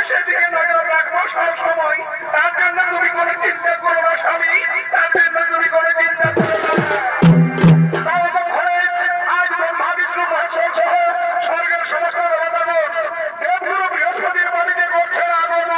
সেদিকে নজর রাখবো সব সময়। তার জন্য তুমি কোনো চিন্তা করো না স্বামী, তার জন্য তুমি কোনো চিন্তা করো না। আজ ব্রহ্মা বিষ্ণু মহেশ্বর সহ স্বর্গের সমস্ত দেবতাগণ দেবগুরু বৃহস্পতির বাড়িতে করছেন আগমন।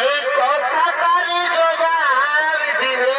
এই কথা তারি জবাব দিলে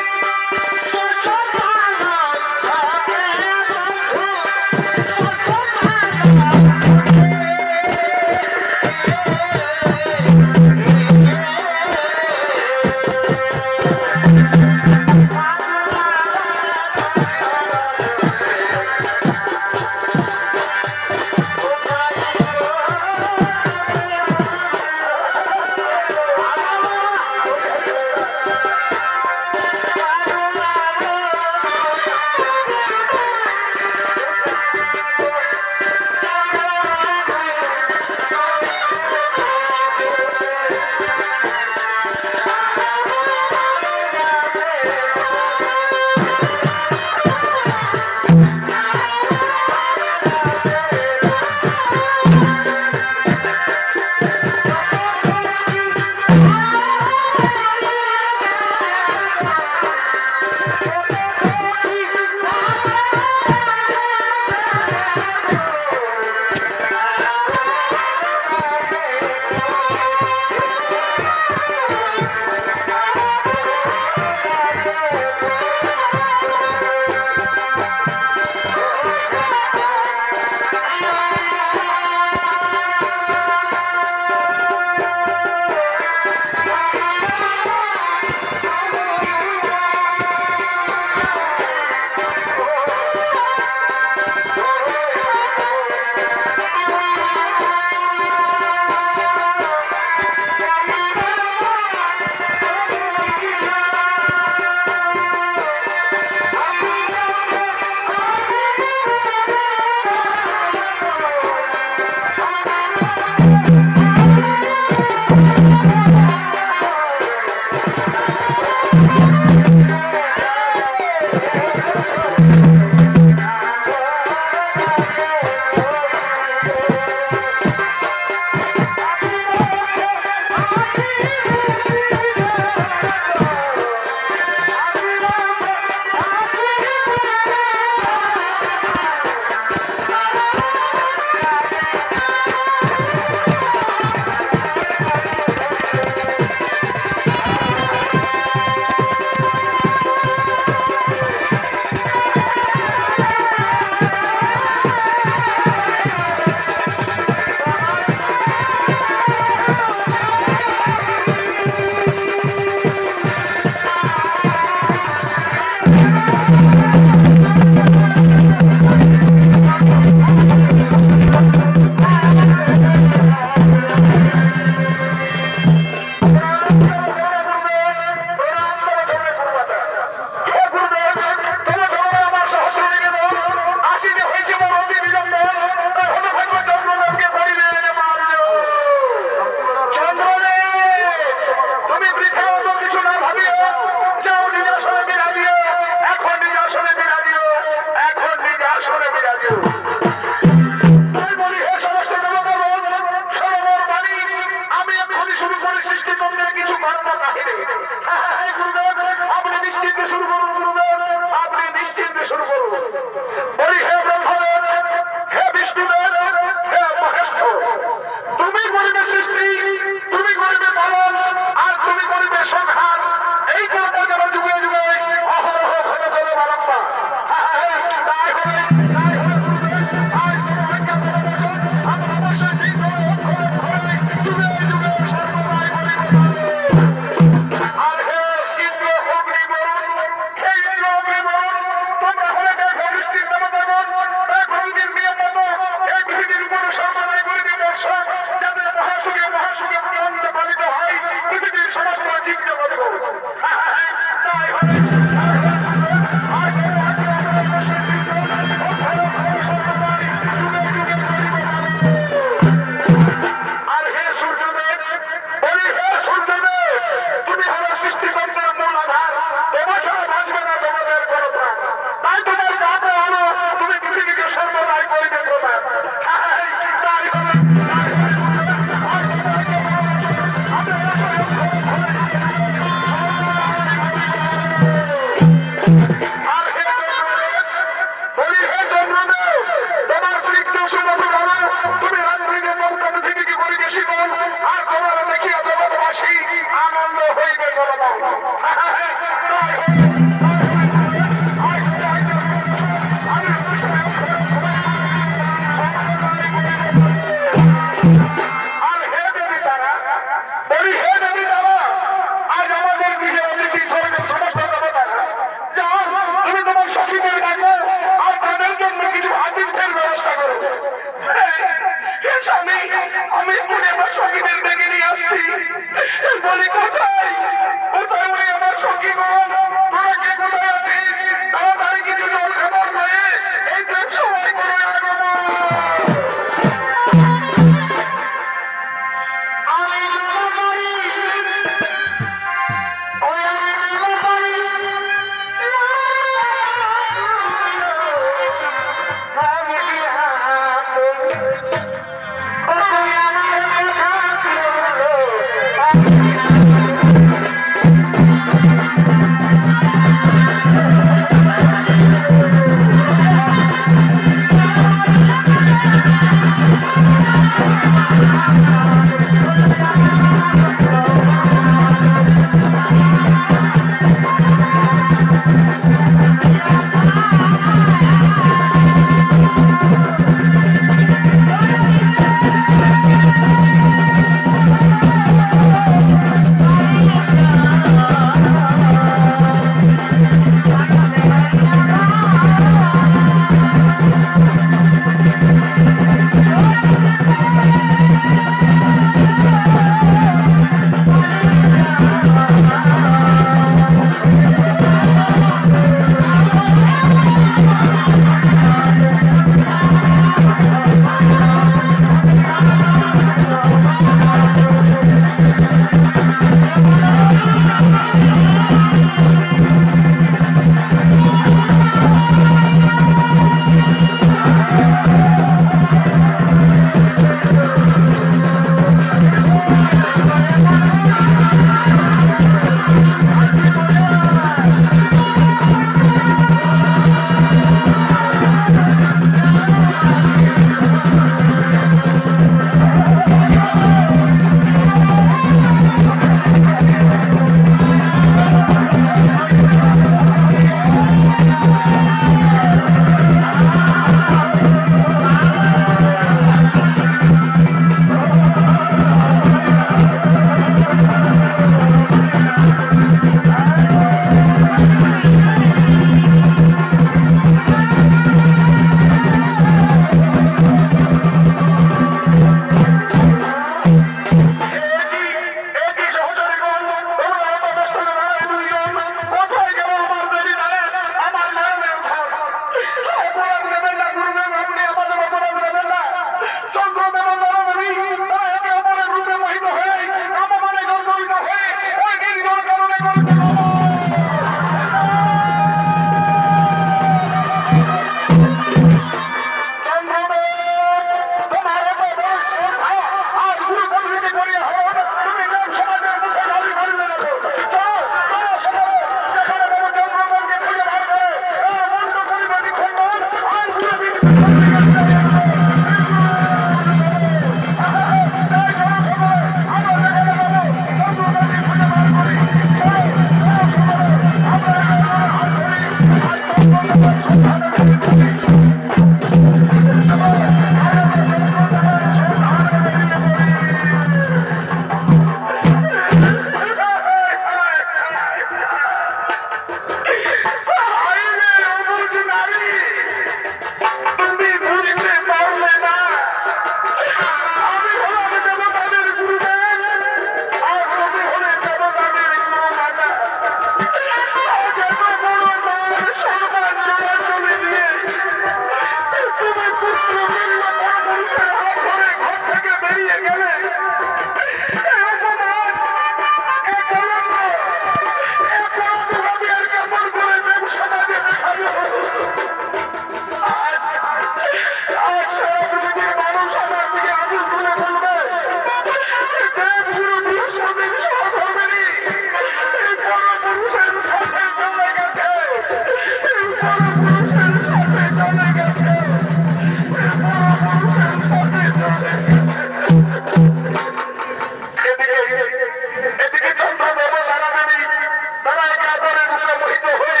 তোমার কাতরে বুকে মোহিত হই,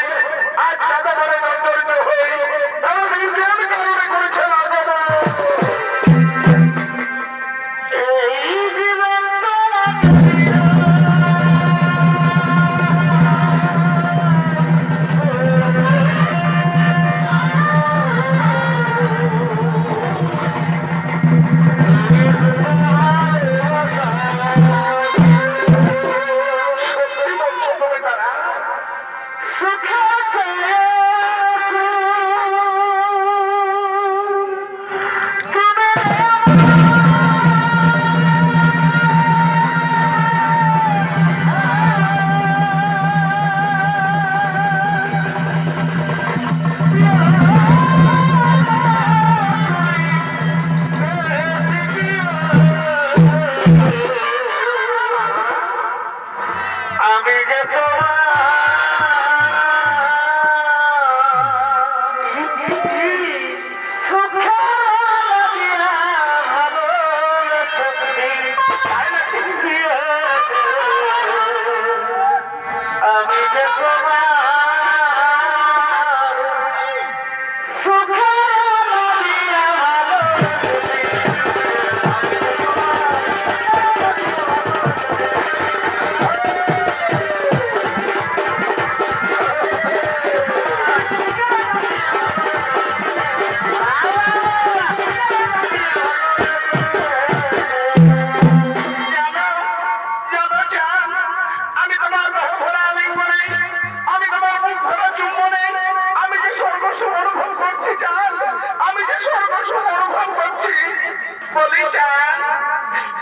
আজ কাদা বলে জর্জরিত হই, তারা নির্জন কারণে করেছেন আগমন। এই জীবন আমি যে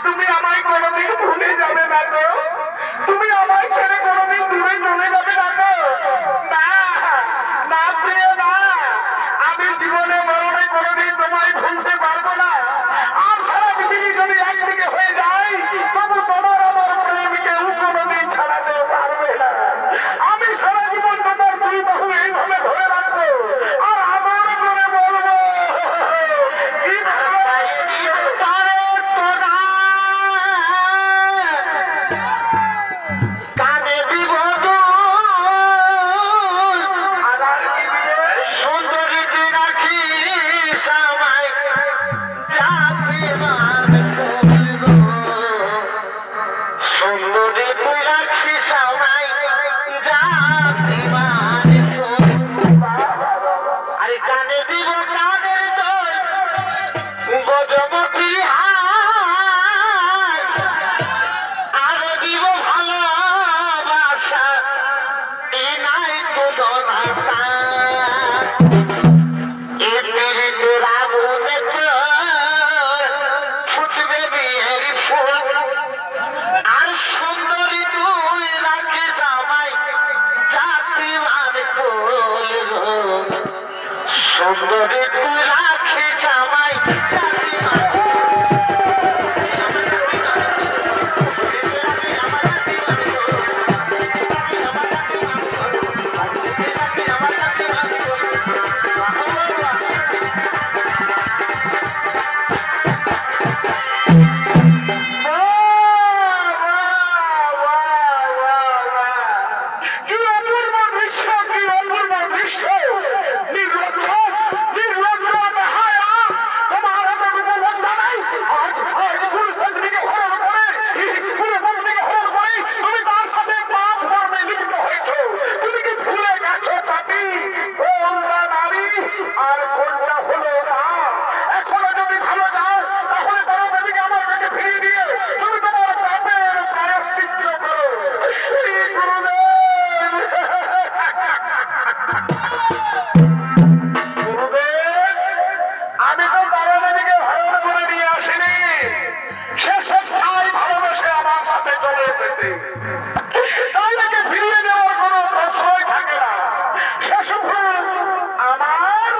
তুমি আমায় কোনোদিন ভুলে যাবে না গো, তুমি আমায় ছেড়ে কোনোদিন দূরে চলে যাবে না গো। না না প্রিয় না, আমি জীবনে মরণে কোনোদিন তোমায় ভুলতে পারবো না। আর সারা পৃথিবী যদি একদিকে হয়ে যায়, তবু তোমার আমার প্রেম কেউ কোনোদিন ছাড়াতে পারবে না। আমি সারা জীবন তোমার দুই বাহু এইভাবে ধরে রাখবো আর আদর করে বলবো, কানে দিব সুন্দরী রাখি সবাই সুন্দরী রাখি সবাই আরে কানে দিব কানের দই গজমতি আর দিব ভালোবাসা এ নাই তুলনাটা এ মেরে রাবণে ফুটবে বিয়ের ফুল আর সুন্দরী তুই রাখি জামাই জাতি মান কোল সুন্দরী তুই রাখি জামাই জাতি মান আর কোনটা হলো না। এখনো যদি ভালো যাও তাহলে বড় দেবীকে আমার কাছে ফিরিয়ে দিয়ে তুমি তোমার পাপের প্রায়শ্চিত্ত করো। এই গুরুদেব, গুরুদেব, আমি তো বড় দেবীকে হরণ করে নিয়ে আসিনি, সে স্বেচ্ছায় ভালোবেসে আমার সাথে চলে এসেছে। তাই নাকি ফিরিয়ে নেওয়ার কোনো প্রশ্নই থাকে না। সে শুধু আমার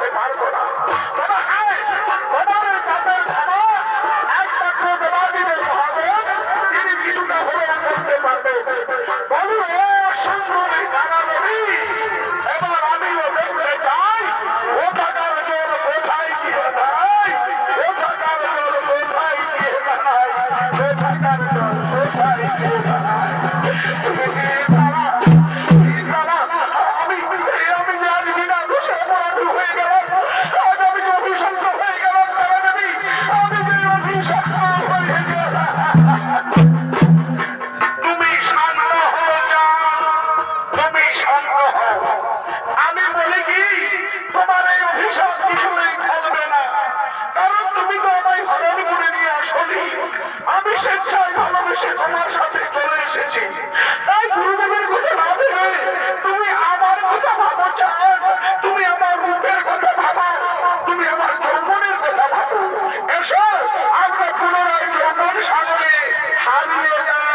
করতে পারবো না। তবে হ্যাঁ, তোমার এই পাপের ক্ষমা একমাত্র দেবাদিদেব মহাদেব, তিনি কিছুটা হলেও করতে পারবেন। বলো সুন্দরী কানা নদী, এবার আমিও দেখতে চাই ওখাকার জল কোথায় গিয়ে দাঁড়ায়, ওখাকার জল কোথায় গিয়ে দাঁড়ায়, ওখাকার জল কোথায় গিয়ে দাঁড়ায়। আমি স্বেচ্ছায় ভালোবেসে তোমার সাথে চলে এসেছি, তাই গুরুদেবের কথা না ভেবে তুমি আমার কথা ভাবো। চাঁদ, তুমি আমার রূপের কথা ভাবো, তুমি আমার যৌবনের কথা ভাবো। এসো আমরা পুনরায় যৌবন সাগরে হারিয়ে যাই।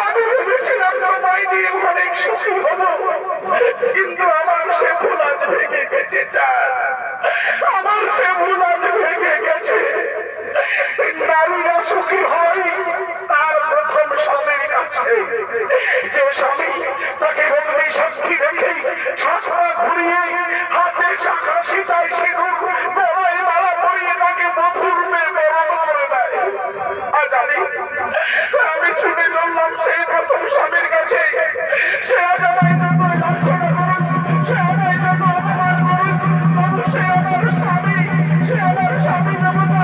আমি ভেবেছিলাম তোমায় নিয়ে অনেক সুখী হব, কিন্তু আমার সে ভুল আজ ভেঙে গেছে। আমার সে ভুল আজ ভেঙে গেছে। নারীরা সুখী হয় তার প্রথম স্বামীর কাছে, যে স্বামী তাকে অগ্নি সাক্ষী রেখে শাখা ঘুরিয়ে হাতে শাখা সীতায় সিঁদুর গলায় মালা পরিয়ে তাকে মধুর বরণ করে দেয়। আজ আমি ছুটে চললাম সেই প্রথম স্বামীর কাছে। সে আজ আমায় যত লাঞ্ছনা করুন, সে আমায় যত অপমান করুন, তবু সে আমার স্বামী, সে আমার স্বামী দেবতা।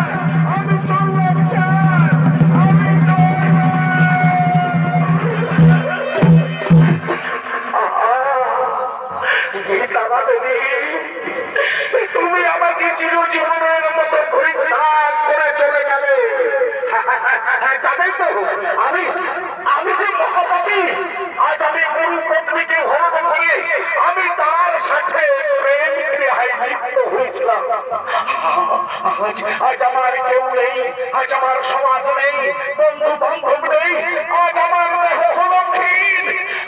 আমি চললাম চাঁদ, আমি তুমি আমাকে চিরজীবনের মতো পরিত্যাগ করে চলে গেলে। যাবেই তো, আমি যে মহাপাপী, আজ আমি গুরু পত্নীকে হরণ করে আমি তার সাথে প্রেম ক্রিয়ায় লিপ্ত হয়েছিলাম। আজ আমার কেউ নেই, আজ আমার সমাজ নেই, বন্ধু বান্ধব নেই, আজ আমার দেহ হলো ক্ষীণ,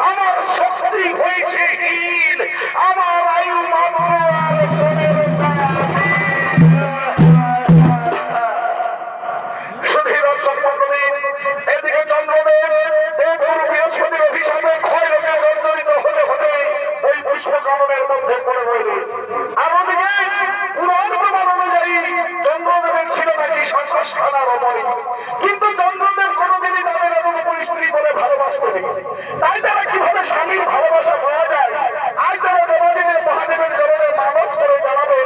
আমার শক্তি হয়েছে হীন, আমার আয়ু মাত্র আর 15 দিন। এদিকে চন্দ্রদেব দেবগুরু বৃহস্পতির অভিশাপে ক্ষয় রোগে জর্জরিত হতে হতে ওই পুষ্পকাননের মধ্যে পড়ে রইল। আমাদেরকে পুরাণ প্রমাণ অনুযায়ী চন্দ্রদেবের ছিল নাকি সংকোচখানা রমণী, কিন্তু চন্দ্রদেব কোনোদিনই তাদের অনুপম স্ত্রী বলে ভালোবাসতেন। তাই তারা কিভাবে স্বামীর ভালোবাসা পাওয়া যায়, আজ তারা দেবাদিদেব মহাদেবের চরণে মানত করে জানাবে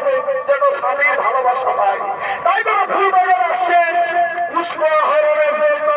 যেন স্বামীর ভালোবাসা পায়। তাই তারা ফুল বাজার আসছেন পুষ্প হরণের জন্য।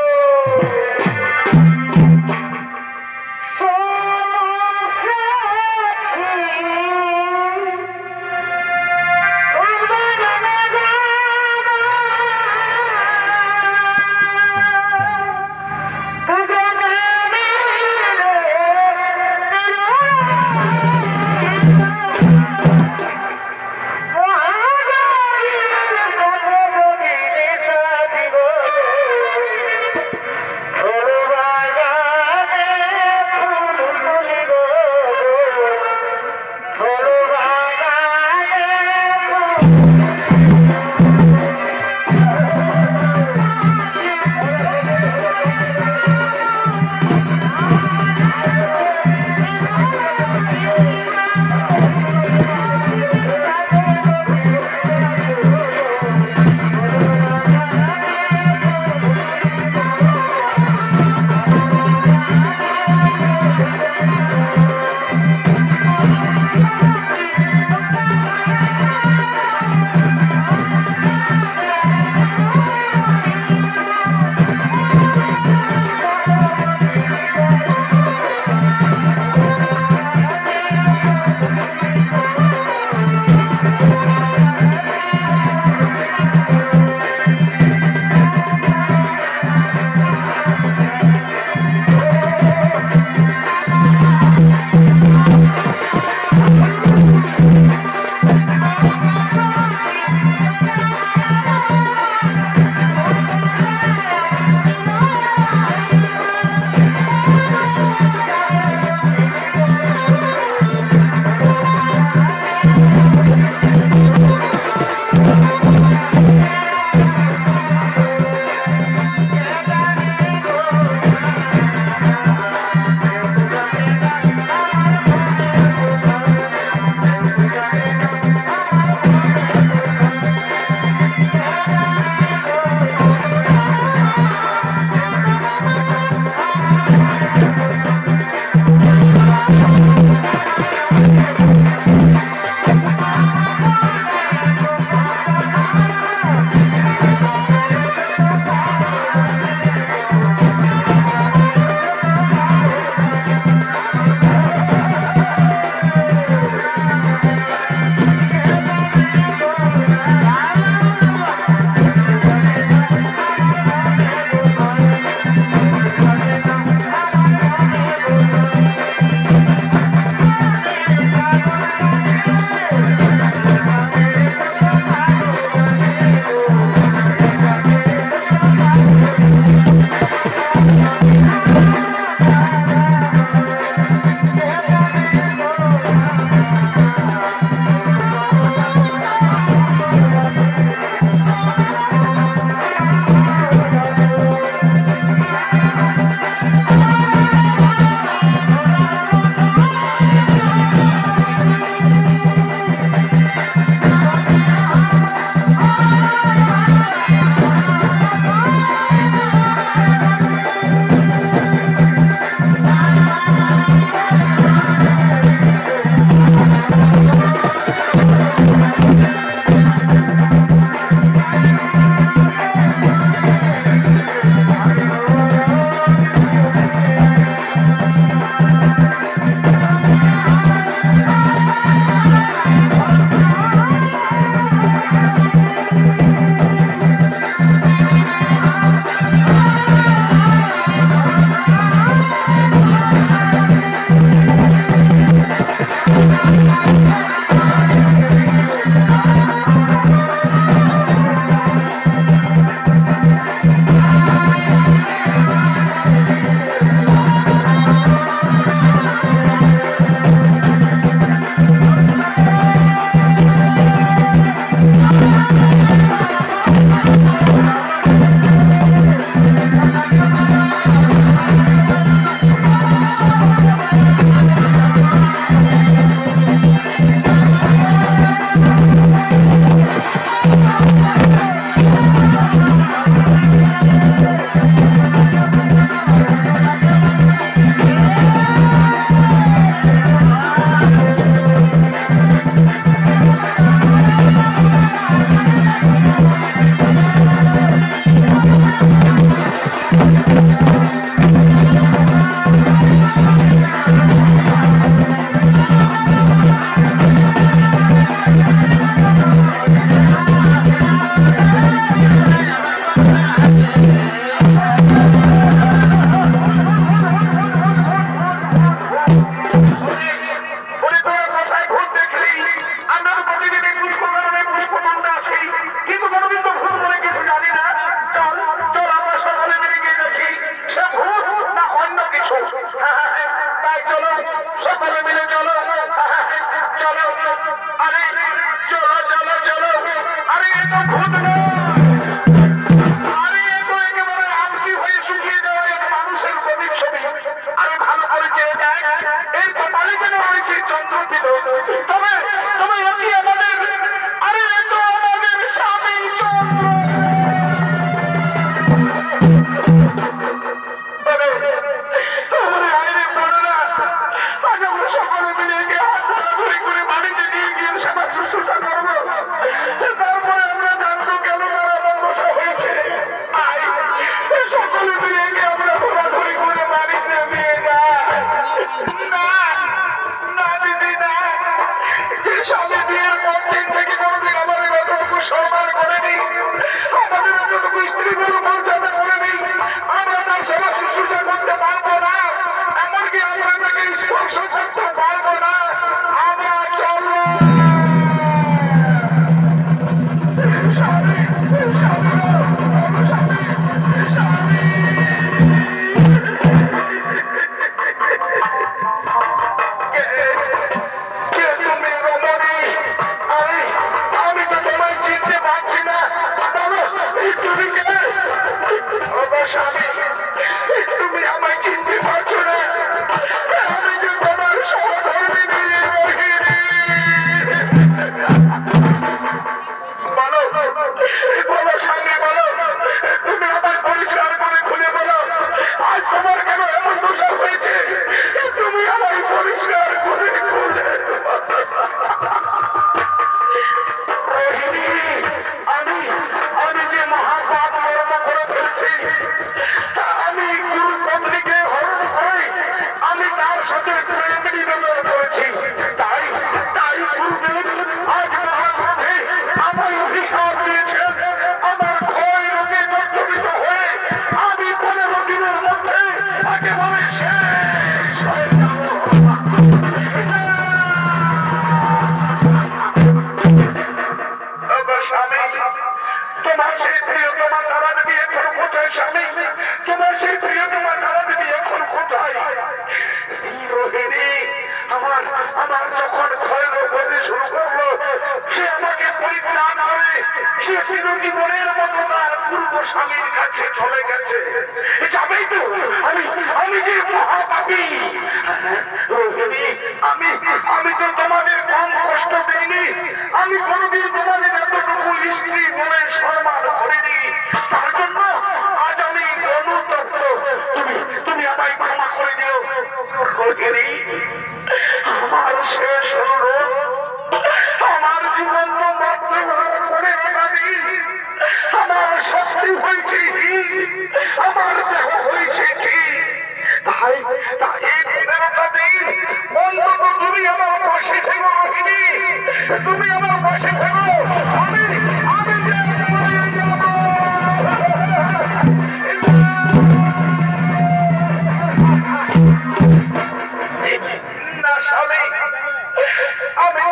আমি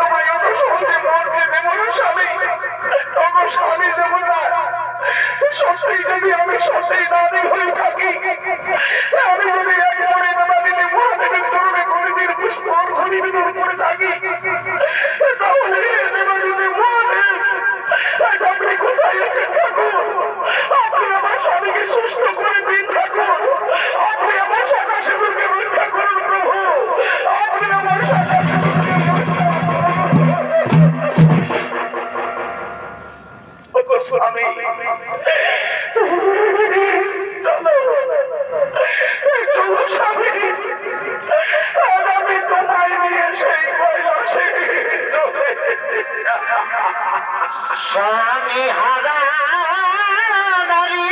এই যদি আমি সত্যিই নারী হয়ে থাকি, আমি যদি এক মনে দেবাদিনী মহাদেবের চরণে প্রতিদিন পুষ্পর ঘনি বিদুর করে থাকি, তাহলে দেবাদিনী মহাদেব আপনি কোথায় আছেন ঠাকুর? আপনি আমার স্বামীকে সুস্থ করে দিন ঠাকুর। আপনি আমার শাখা সিঁদুরকে রক্ষা করুন প্রভু। আপনি আমার শাখা সিঁদুরকে স্বামী চলো, চলো স্বামী, আর আমি তোমায় নিয়ে সেই কৈলাসে চলে স্বামী হারা নারী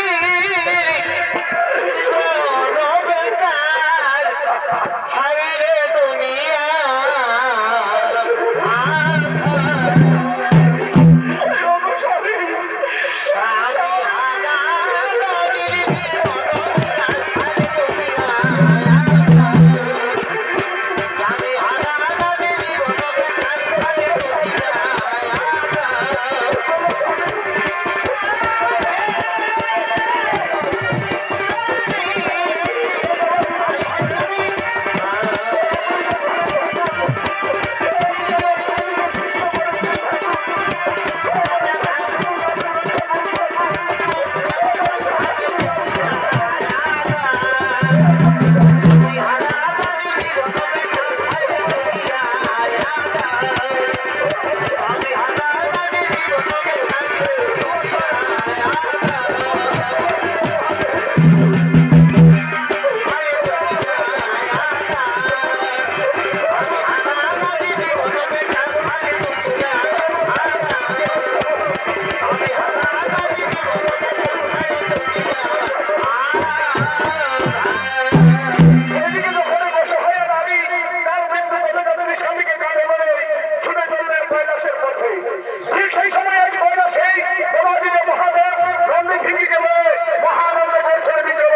বেকার হাইরে দুনিয়া ঠিক সেই সময় আজ কৈলাসেই দেবাদিনী মহাদেব নন্দী ভেঙে গেলে মহানন্দে পৌঁছে দিতে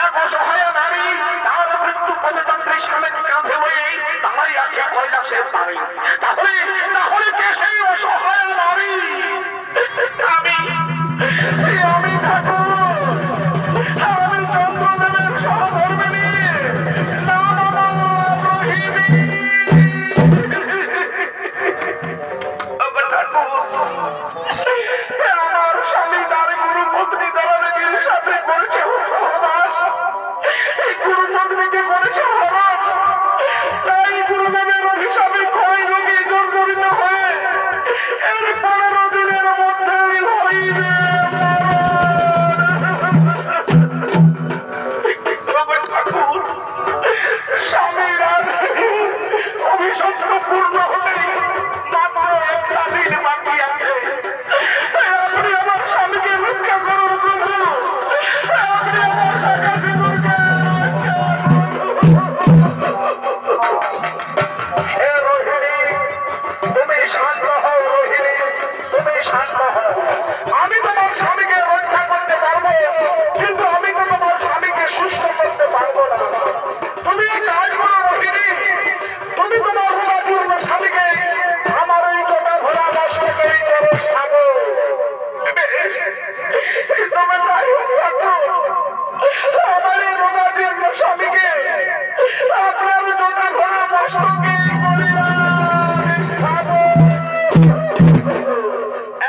এক অসহায় নারী তার মৃত্যু পথযাত্রী স্বামীকে কাঁধে বয়ে দাঁড়াই আছে কৈলাসের তারে। তাহলে তাহলে কে সেই অসহায় নারী? আমি আমি ঠাকুর, আমি চন্দ্রদেবের সহধর্মিণী, নাম আমার রোহিণী। আমার স্বামী তার গুরু পত্নী দলনীর সাথে করেছে সহবাস, এই গুরু পত্নীকে করেছে হরণ। তাই গুরুদেবের অভিশাপে ক্ষয় রোগে জর্জরিত হয়ে এর 15 দিনের মধ্যেই হইবে ঠাকুর। স্বামীর আর অভিশপ্ত পূর্ণ হলে মাত্র একটা দিন বাকি আছে। আপনি আমার স্বামীকে রক্ষা করুন প্রভু, আপনি আমার শাখা সিঁদুরকে হে রোহিণী, তুমি শান্ত হও। রোহিণী, তুমি শান্ত হও। আমি তোমার স্বামীকে রক্ষা করতে পারবো, কিন্তু আমি তো তোমার স্বামীকে সুস্থ করতে পারবো না। তুমি এক কাজ করো রোহিণী, তুমি তোমার রোগাজীর্ণ স্বামীকে আমার এই টোটা ভরা বাসকেই করো সাগো। বেশ, তবে তাই হোক ঠাকুর। আমার এই রোগাজীর্ণ স্বামীকে আপনার টোটা ভরা মস্তকেই করিলাম সাগো।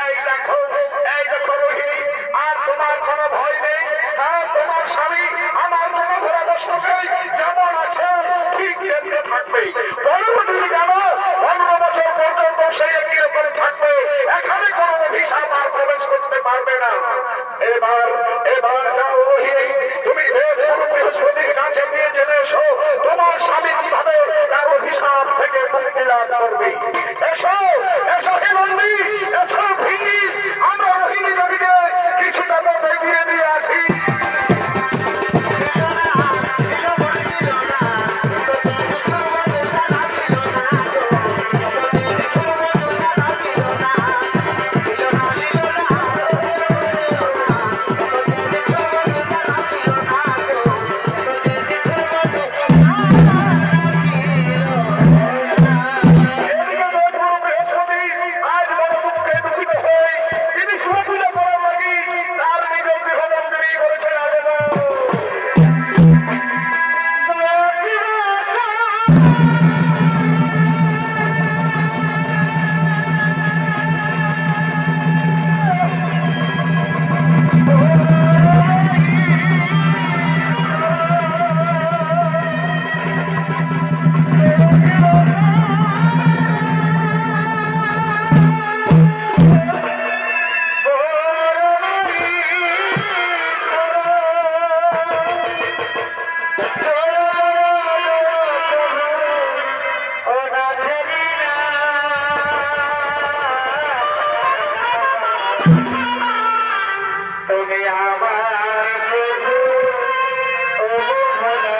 এই দেখো রোহিণী, আর তোমার কোনো ভয় নেই। হ্যাঁ, তোমার স্বামী আমার টোটা ভরা মস্তকেই যেমন আছে ঠিক তেমনি থাকবে। পরবর্তী কেন 15 বছর পর্যন্ত সে একই রকম থাকবে। এখানে কোনো অভিশাপ আর প্রবেশ করতে পারবে না। এবার যাও রোহিণী, তুমি দেবগুরু বৃহস্পতির কাছে নিয়ে জেনে এসো তোমার স্বামী কিভাবে তার অভিশাপ থেকে মুক্তি লাভ করবে। এসো এসো হে নন্দী, এসো ভিঙ্গি, আমরা রোহিণী দেবীকে কিছুটা পথ এগিয়ে দিয়ে আসি। এদিকে দেবগুরু বৃহস্পতি আজ বড় দুঃখে দুঃখিত হয়ে তিনি শুভপূজা করার লাগি তার নিজ গৃহমন্দিরই করেছেন আগমন। তুমি আমার প্রভু, ও সোনা,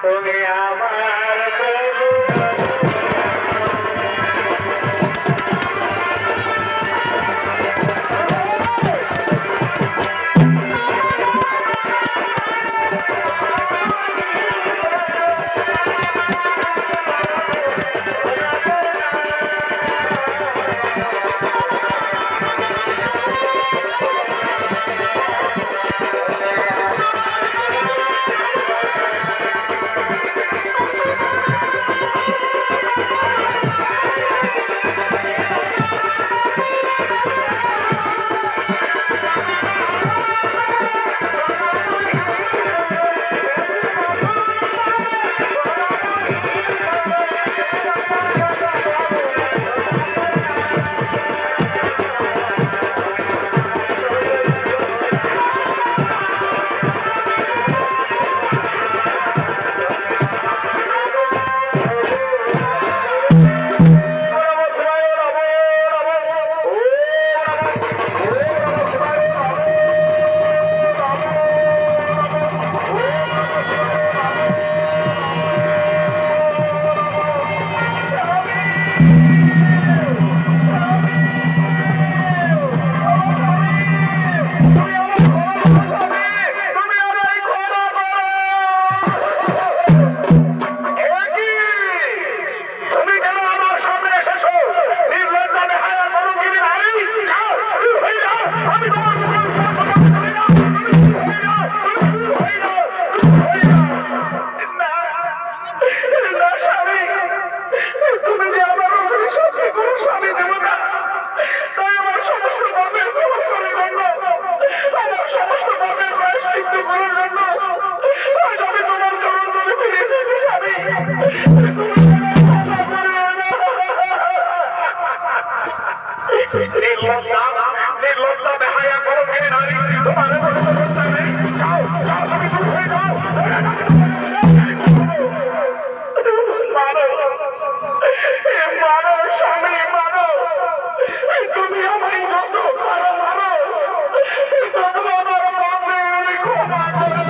তুমি আমার প্রভু। তোমার কোনো ব্যবস্থা নেই। যাও যাও, তুমি দূর হয়ে যাও। মারো, মারো স্বামী, মারো। তুমি আমায় যত মারো মারো, তবু আমার পাপে আমি ক্ষমা করে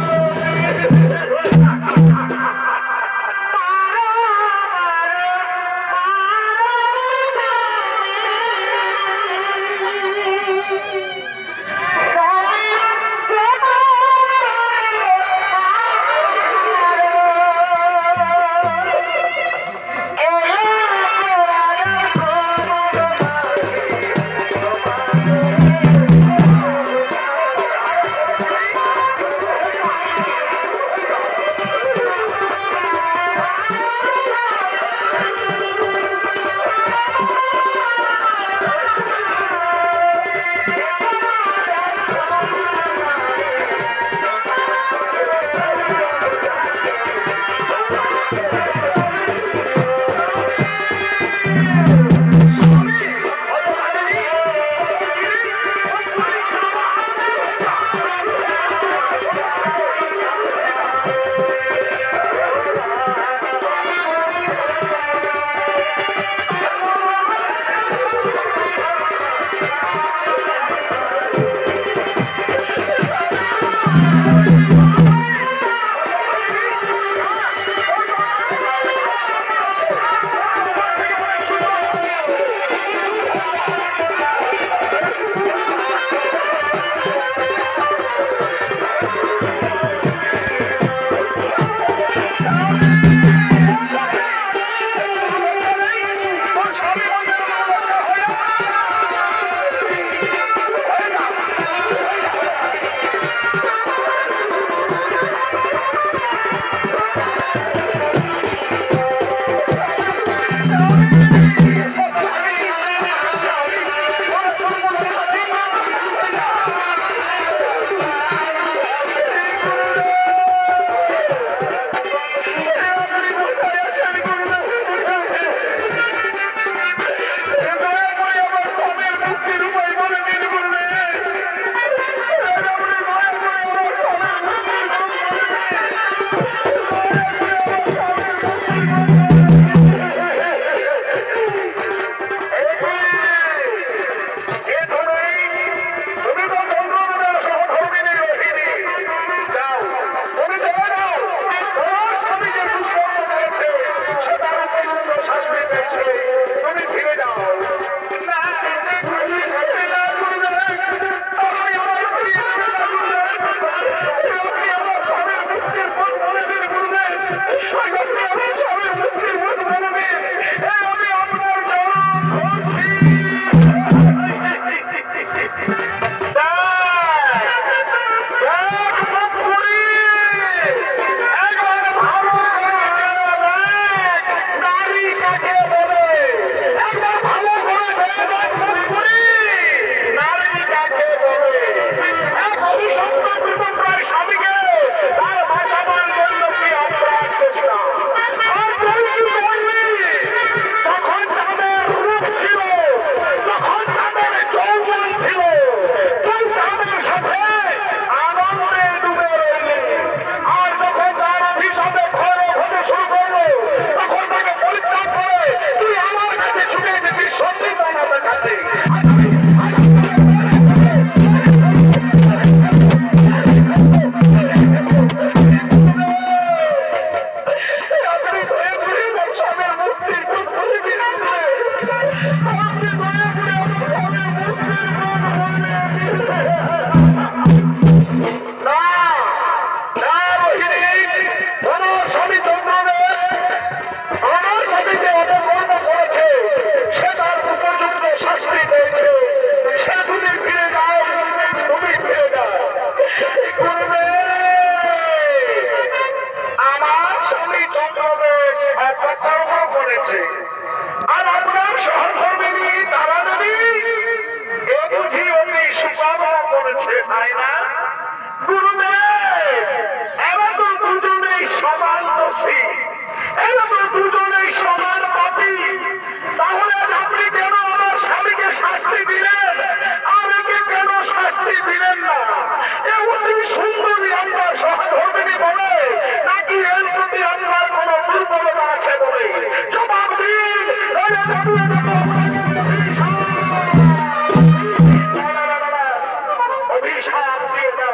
দিও না,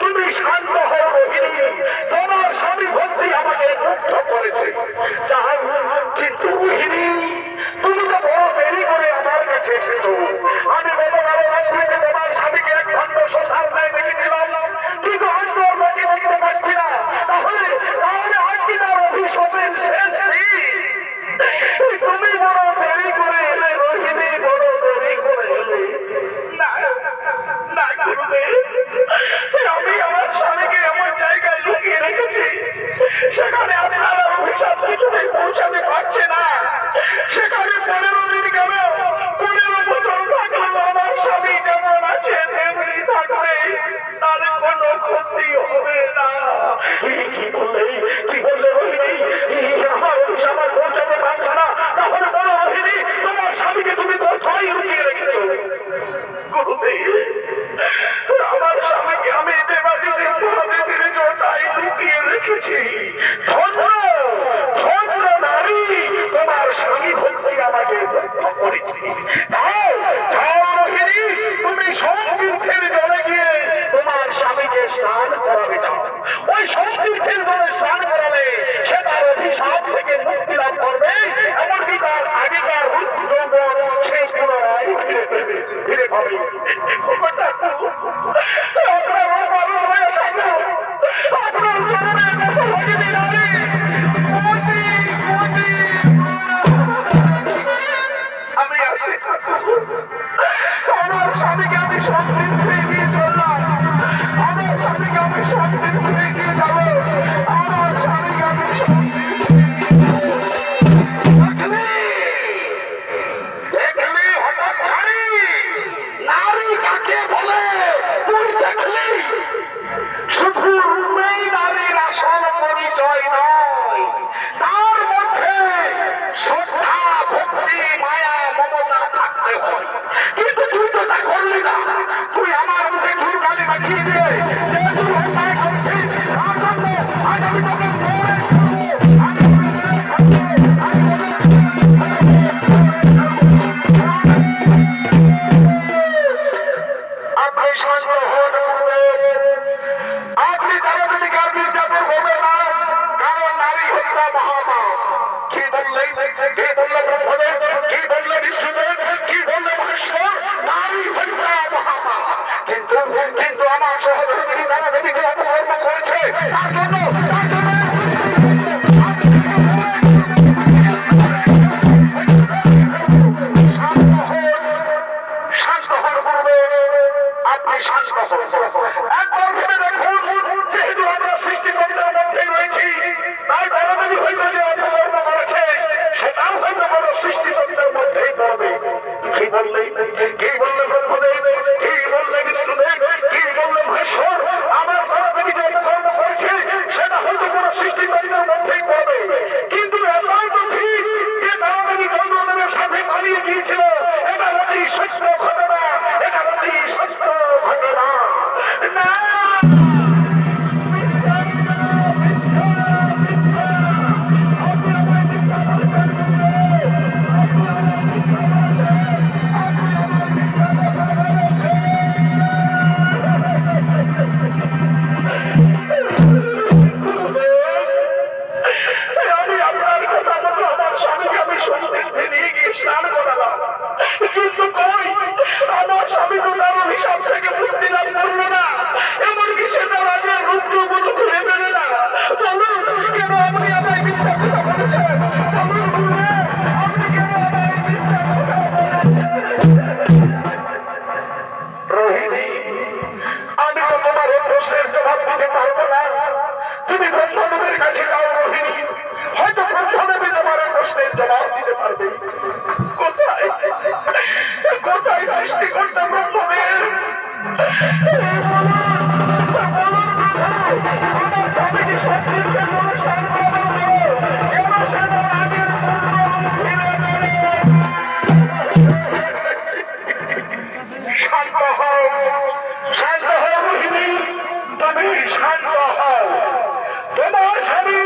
তুমি শান্ত হও রোহিণী, তোমার স্বামী ভক্তি আমাকে মুগ্ধ করেছে। যাও, কিন্তু রোহিণী তুমি তো বড় দেরি করে আমার কাছে এসেছো। আমি গতকাল রাত্রিতে তোমার স্বামীকে এক ঘন্টা শ্মশান নাই দেখেছিলাম, কিন্তু আজ তো আর বাকি দেখতে পাচ্ছি না। তাহলে আজ কি তার অভিশাপের শেষ নেই? তুমি বড় দেরি করে এলে রোহিণী, বড় দেরি করে এলে। না না গুরুদেব, আমি আমার স্বামীকে এমন জায়গায় লুকিয়ে রেখেছি সেখানে আপনার অভিশাপ কিছুতেই পৌঁছাতে পারছে না। সেখানে 15 দিন গেল, 15 বছর থাকলেও আমার স্বামী যেমন আছে তেমনি থাকবে, তার কোনো ক্ষতি হবে না। কি বললে রোহিণী? আমার অভিশাপ আর পৌঁছাতে পারছে না? তাহলে বলো রোহিণী, তোমার স্বামীকে তুমি কোথায় লুকিয়ে রেখেছো? গুরুদেব, আমার স্বামীকে আমি দেবাদিদেব মহাদেবের জটায় লুকিয়ে রেখেছি। ধন্য ধন্য নারী, তোমার স্বামী ভক্তি আমাকে মুগ্ধ করেছে। যাও যাও রোহিণী, তুমি সোমতীর্থের জলে গিয়ে তোমার স্বামীকে স্নান করাবে। যাও, ওই সোমতীর্থের জলে স্নান করালে সে তার অভিশাপ থেকে মুক্তি লাভ করবে, এমনকি তার আগেকার রূপ যৌবন সে পুনরায় ফিরে পাবে। আমি আসি আমার স্বামীকে আমি সত্যি গিয়ে চললাম, আমার স্বামীকে আমি সত্যি গিয়ে যাবো, আমার স্বামীকে আমি হঠাৎ ছাড়ি। নারী কাকে বলে তুই দেখলি? শুধু রূপেই নারীর আসল পরিচয় নয়, তার মধ্যে শ্রদ্ধা, ভক্তি, মায়া, মমতা থাকতে হয়। কিন্তু তুই তো তা করলি না। তুই আমার মুখে চুলকালি বাঁচিয়ে দিয়ে যে তুই অন্যায় করছিস, তার জন্য আজ আমি তোকে আপনি শান্ত হন, আপনি তারাপীঠিকার নির্যাতন হবে না, কারণ নারী হত্যা মহাপাপ। কি বললেন? কি বললেন ব্রহ্মদেব? কি বললেন বিষ্ণুদেব? কি বললেন মহেশ্বর? নারী হত্যা মহাপাপ। কিন্তু কিন্তু আমার সহধর্মিনী তারাপীঠিকে অপকর্ম করেছে, তার জন্য শান্ত হন গুরুদেব, আপনি শান্ত হন। একবার ভেবে দেখুন, যেহেতু আমরা সৃষ্টিকর্তার মধ্যেই রয়েছি, তাই তারাদেবী হয়তো যে অপকর্ম করেছে সেটাও হয়তো কোনো সৃষ্টিকর্তার মধ্যেই পড়বে। কি বললেন? কি বললে ব্রহ্মদেব? কি বললে বিষ্ণুদেব? কি বললে মহেশ্বর? আমার তারাদেবী যে অপকর্ম করেছে সেটা হয়তো কোনো সৃষ্টিকর্তার মধ্যেই পড়বে। কিন্তু এটাই তো ঠিক যে তারাদেবী চন্দ্রদেবের সাথে পালিয়ে গিয়েছিল, এটা অতি সত্য ঘটনা, এটা অতি সত্য ঘটনা। না, আমি আপনার কথা মতো আমার স্বামীকে আমি সমুদ্রে নিয়ে গিয়ে স্নান করালাম, কিন্তু কই আমার স্বামী তো তার অভিশাপ থেকে মুক্তি লাভ করলো না, এমনকি সে তার আগের রূপ মতো ফিরে পেলে না। বলুন কেন আপনি আমায় মিথ্যা কথা বলেছেন? বলুন গুরুদেব, আপনি কেন আমায় মিথ্যা কথা বলেছেন? রোহিণী, আমি তো তোমার এই প্রশ্নের জবাব দিতে পারবো না। তুমি ব্রহ্মদেবের কাছে যাও রোহিণী, হয়তো ব্রহ্মদেবী তোমার এই প্রশ্নের জবাব দিতে পারবে। কোথায় কোথায় সৃষ্টিকর্তা ব্রহ্মদেব? আমার স্বামীকে সত্যি শান্ত হও, শান্ত হও রোহিণী, তুমি শান্ত হও। তোমার স্বামী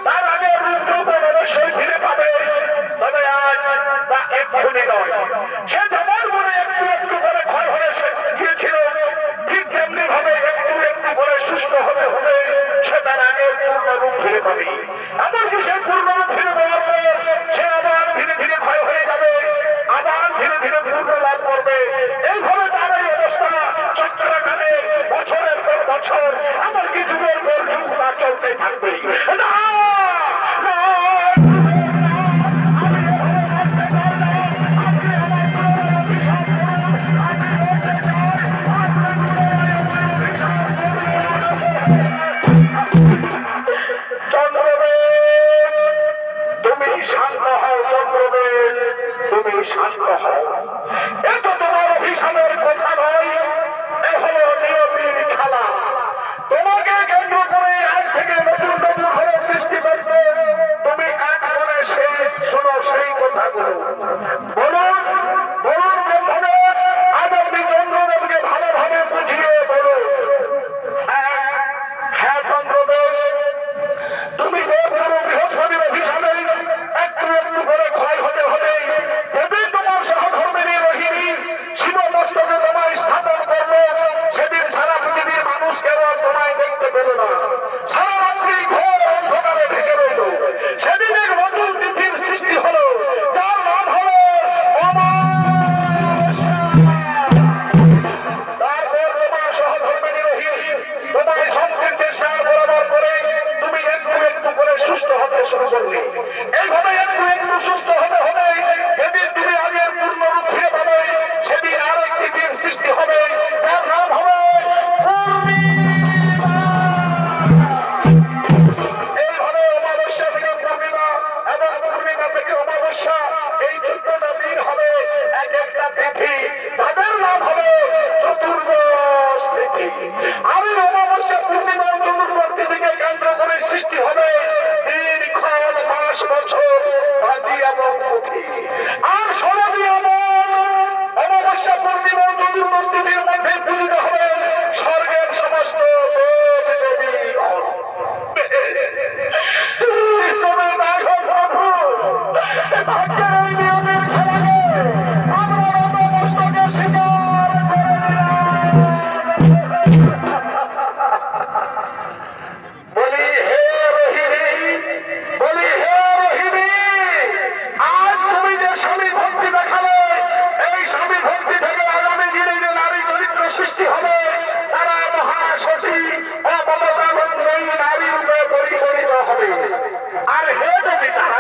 তার আগে রূপ অবশ্যই ফিরে পাবে, তবে আজ তা এক্ষুনি নয়। সে যেমন মনে একটু একটু করে ক্ষয় হয়ে গিয়েছিল, ঠিক তেমনি পর এমনকি যুগের পর যুগ তা চলতে থাকবে। না না, তুমি শান্ত হও চন্দ্রদেব, তুমি শান্ত হও। এ তো তোমার অভিশাপের কথা নয়, এ হলো নিয়তির খেলা। তোমাকে কেন্দ্র করে আজ থেকে নতুন নতুন ভাবে সৃষ্টি করতে তুমি কাজ করে সেই শোনো সেই কথাগুলো। বলুন বলুন ব্রহ্মদেব, আজ আপনি চন্দ্রদেবকে ভালোভাবে বুঝিয়ে বলুন। হ্যাঁ চন্দ্রদেব, তুমি দেবগুরু বৃহস্পতির অভিশাপে একটু একটু করে ক্ষয় হতে হতে যেদিন তোমার সহধর্মিনী রোহিণী শিব মস্তকে তোমায় স্থাপন করলো, সেদিন সারা পৃথিবীর মানুষ কেবল তোমায় দেখতে পেল না, সারা রাত্রি ঘোর অন্ধকারে ঢেকে রইল। সেদিন এক নতুন তিথির সৃষ্টি হলো, যার নাম হলো অমাবস্যা। তারপর তোমার সহধর্মিনী রোহিণী তোমায় সংকীর্ণে স্নান বরাবর করে তুমি একটু একটু করে সুস্থ হতে শুরু করলে। এইভাবে একটু একটু সুস্থ হতে হতে যেদিন তুমি আগের পূর্ণরূপ ফিরে পাবে, সেদিন আরো একটি দিন সৃষ্টি হবে, যার নাম হবে পূর্ণিমা। এইভাবে অমাবস্যা থেকে পূর্ণিমা এবং পূর্ণিমা থেকে অমাবস্যা, এই 14টা দিন হবে এক একটা তিথি, তাদের নাম হবে চতুর্দশ তিথি। আর এই অমাবস্যা পূর্ণিমা চতুর্দশ তিথিকে কেন্দ্র করে সৃষ্টি হবে দিন, ক্ষণ, মাস, বছর, বাজি এবং পুঁথি। আর সমাধি অমাবস্যা পূর্ণিমা চতুর্দশ তিথির মধ্যে পূজিত হবে স্বর্গের সমস্ত দেব দেবীগণ। তবে দেখো প্রভু, ভাগ্যের এই নিয়মের খেলাকে আমরা নতমস্তকে স্বীকার করে নিলাম। বলি হে রোহিণী, বলি হে রোহিণী, আজ তুমি যে স্বামী ভক্তি দেখালে, এই স্বামী ভক্তি থেকে আগামী দিনে যে নারী চরিত্র সৃষ্টি হবে, তারা মহাসতী অমমতানন্দয়ী নারী রূপে পরিগণিত হবে। আর হে দেবী তারা,